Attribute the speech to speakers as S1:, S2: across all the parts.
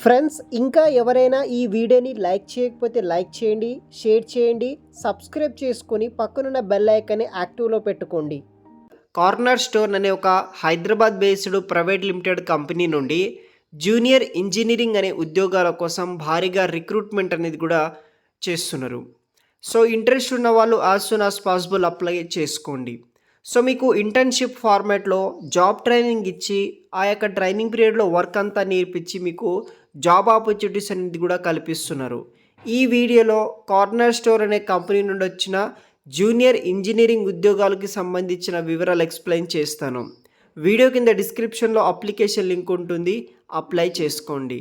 S1: Friends, ఇంకా ఎవరైనా ఈ వీడియోని లైక్ చేయకపోతే లైక్ చేయండి, షేర్ చేయండి, సబ్స్క్రైబ్ చేసుకొని పక్కనున్న బెల్ ఐకాన్ని యాక్టివ్లో పెట్టుకోండి. కార్నర్ స్టోన్ అనే ఒక Hyderabad based private limited company నుండి జూనియర్ ఇంజనీరింగ్ అనే ఉద్యోగాల కోసం భారీగా రిక్రూట్మెంట్ అనేది కూడా చేస్తున్నారు. సో ఇంట్రెస్ట్ ఉన్న వాళ్ళు as soon as possible apply చేసుకోండి. సో మీకు ఇంటర్న్షిప్ ఫార్మాట్లో జాబ్ ట్రైనింగ్ ఇచ్చి ఆ యొక్క ట్రైనింగ్ పీరియడ్లో వర్క్ అంతా నేర్పించి మీకు జాబ్ ఆపర్చునిటీస్ అనేది కూడా కల్పిస్తున్నారు. ఈ వీడియోలో కార్నర్ స్టోర్ అనే కంపెనీ నుండి వచ్చిన జూనియర్ ఇంజనీరింగ్ ఉద్యోగాలకి సంబంధించిన వివరాలు ఎక్స్ప్లెయిన్ చేస్తాను. వీడియో కింద డిస్క్రిప్షన్లో అప్లికేషన్ లింక్ ఉంటుంది, అప్లై చేసుకోండి.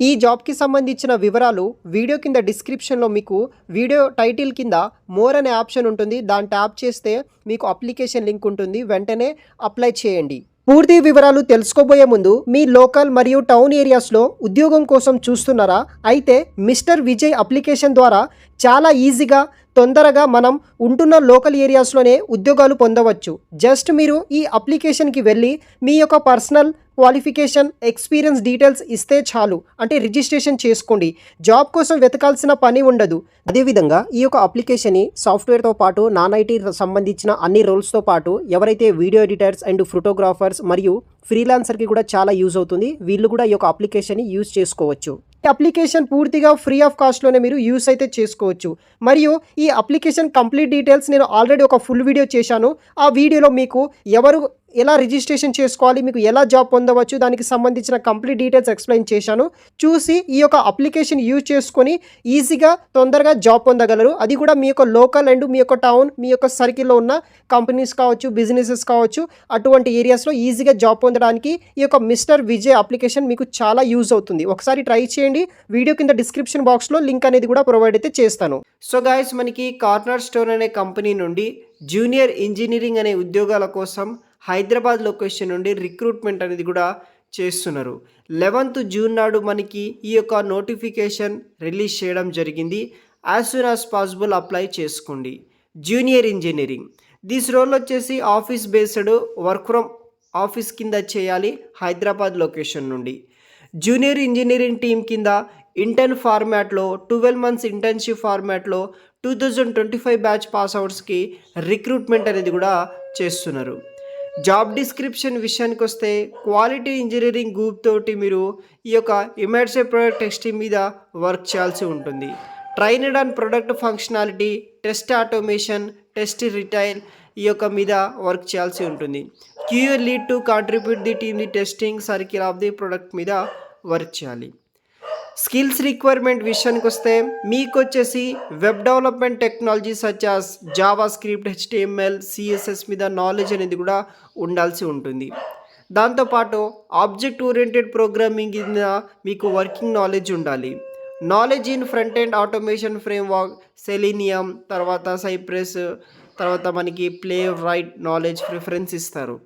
S1: ఈ జాబ్కి సంబంధించిన వివరాలు వీడియో కింద డిస్క్రిప్షన్లో మీకు వీడియో టైటిల్ కింద మోర్ అనే ఆప్షన్ ఉంటుంది. దాన్ని ట్యాప్ చేస్తే మీకు అప్లికేషన్ లింక్ ఉంటుంది, వెంటనే అప్లై చేయండి. పూర్తి వివరాలు తెలుసుకోబోయే ముందు మీ లోకల్ మరియు టౌన్ ఏరియాస్లో ఉద్యోగం కోసం చూస్తున్నారా? అయితే మిస్టర్ విజయ్ అప్లికేషన్ ద్వారా చాలా ఈజీగా తొందరగా మనం ఉంటున్న లోకల్ ఏరియాస్లోనే ఉద్యోగాలు పొందవచ్చు. జస్ట్ మీరు ఈ అప్లికేషన్కి వెళ్ళి మీ యొక్క పర్సనల్ క్వాలిఫికేషన్, ఎక్స్పీరియన్స్ డీటెయిల్స్ ఇస్తే చాలు. అంటే రిజిస్ట్రేషన్ చేసుకోండి. జాబ్ కోసం వెతకాల్సిన పని ఉండదు. అదేవిధంగా ఈ యొక్క అప్లికేషన్ని సాఫ్ట్వేర్తో పాటు నాన్ ఐటీ సంబంధించిన అన్ని రోల్స్తో పాటు ఎవరైతే వీడియో ఎడిటర్స్ అండ్ ఫోటోగ్రాఫర్స్ మరియు ఫ్రీలాన్సర్కి కూడా చాలా యూజ్ అవుతుంది. వీళ్ళు కూడా ఈ యొక్క అప్లికేషన్ని యూజ్ చేసుకోవచ్చు. ఈ అప్లికేషన్ పూర్తిగా ఫ్రీ ఆఫ్ కాస్ట్లోనే మీరు యూస్ అయితే చేసుకోవచ్చు. మరియు ఈ అప్లికేషన్ కంప్లీట్ డీటెయిల్స్ నేను ఆల్రెడీ ఒక ఫుల్ వీడియో చేశాను. ఆ వీడియోలో మీకు ఎవరు ఎలా రిజిస్ట్రేషన్ చేసుకోవాలి, మీకు ఎలా జాబ్ పొందవచ్చు, దానికి సంబంధించిన కంప్లీట్ డీటెయిల్స్ ఎక్స్ప్లెయిన్ చేశాను. చూసి ఈ యొక్క అప్లికేషన్ యూజ్ చేసుకొని ఈజీగా తొందరగా జాబ్ పొందగలరు. అది కూడా మీ యొక్క లోకల్ అండ్ మీ యొక్క టౌన్, మీ యొక్క సర్కిల్లో ఉన్న కంపెనీస్ కావచ్చు, బిజినెసెస్ కావచ్చు, అటువంటి ఏరియాస్లో ఈజీగా జాబ్ పొందడానికి ఈ యొక్క మిస్టర్ విజయ్ అప్లికేషన్ మీకు చాలా యూజ్ అవుతుంది. ఒకసారి ట్రై చేయండి. వీడియో కింద డిస్క్రిప్షన్ బాక్స్లో లింక్ అనేది కూడా ప్రొవైడ్ అయితే చేస్తాను. సో గైస్, మనకి కార్నర్ స్టోర్ అనే కంపెనీ నుండి జూనియర్ ఇంజనీరింగ్ అనే ఉద్యోగాల కోసం హైదరాబాద్ లొకేషన్ నుండి రిక్రూట్మెంట్ అనేది కూడా చేస్తున్నారు. 11th జూన్ నాడు మనకి ఈ యొక్క నోటిఫికేషన్ రిలీజ్ చేయడం జరిగింది. As soon as possible apply చేసుకోండి. జూనియర్ ఇంజనీరింగ్ దిస్ రోల్ వచ్చేసి office based work from office కింద చేయాలి హైదరాబాద్ లొకేషన్ నుండి. జూనియర్ ఇంజనీరింగ్ టీమ్ కింద ఇంటర్న్ ఫార్మాట్లో 12 months ఇంటర్న్షిప్ ఫార్మాట్లో 2025 బ్యాచ్ పాస్ అవుట్స్కి రిక్రూట్మెంట్ అనేది కూడా చేస్తున్నారు. జాబ్ డిస్క్రిప్షన్ విషయానికి వస్తే క్వాలిటీ ఇంజనీరింగ్ గ్రూప్ తోటి మీరు ఈ యొక్క ఇమర్సివ్ ప్రొడక్ట్ టెస్టింగ్ మీద వర్క్ చేయాల్సి ఉంటుంది. Trained on product functionality, test automation, test retail ఈ యొక్క మీద వర్క్ చేయాల్సి ఉంటుంది. Q lead to contribute the team the testing circle of the product మీద వర్క్ చేయాలి. స్కిల్స్ రిక్వైర్మెంట్ విషయానికి వస్తే మీకు వచ్చేసి web development technology such as JavaScript, HTML, CSS మీద నాలెడ్జ్ అనేది కూడా ఉండాల్సి ఉంటుంది. దాంతోపాటు ఆబ్జెక్ట్ ఓరియంటెడ్ ప్రోగ్రామింగ్ మీద మీకు వర్కింగ్ నాలెడ్జ్ ఉండాలి. Knowledge in front end automation framework, Selenium, తర్వాత సైప్రస్, తర్వాత మనకి ప్లే రైట్ నాలెడ్జ్ ప్రిఫరెన్స్ ఇస్తారు.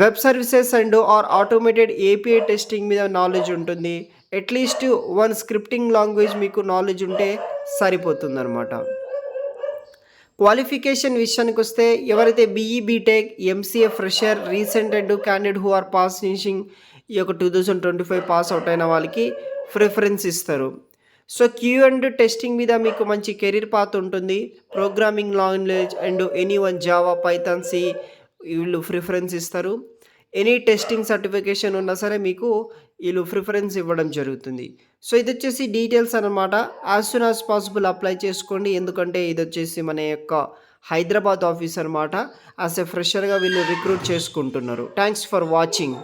S1: Web services and or automated API testing మీద నాలెడ్జ్ ఉంటుంది. అట్లీస్ట్ 1 స్క్రిప్టింగ్ లాంగ్వేజ్ మీకు నాలెడ్జ్ ఉంటే సరిపోతుందన్నమాట. క్వాలిఫికేషన్ విషయానికి వస్తే ఎవరైతే BE, BTech, MCA fresher, recent and candidate who are passing ఈ యొక్క 2025 పాస్ అవుట్ అయిన వాళ్ళకి ప్రిఫరెన్స్ ఇస్తారు. సో క్యూ అండ్ టెస్టింగ్ మీద మీకు మంచి కెరీర్ పాత్ ఉంటుంది. Programming language and anyone Java, Python, C వీళ్ళు ప్రిఫరెన్స్ ఇస్తారు. ఎనీ టెస్టింగ్ సర్టిఫికేషన్ ఉన్నా సరే మీకు వీళ్ళు ప్రిఫరెన్స్ ఇవ్వడం జరుగుతుంది. సో ఇది వచ్చేసి డీటెయిల్స్ అనమాట. As soon as possible apply చేసుకోండి. ఎందుకంటే ఇది వచ్చేసి మన యొక్క హైదరాబాద్ ఆఫీస్ అనమాట. యాజ్ ఎ ఫ్రెషర్గా వీళ్ళు రిక్రూట్ చేసుకుంటున్నారు. Thanks for watching.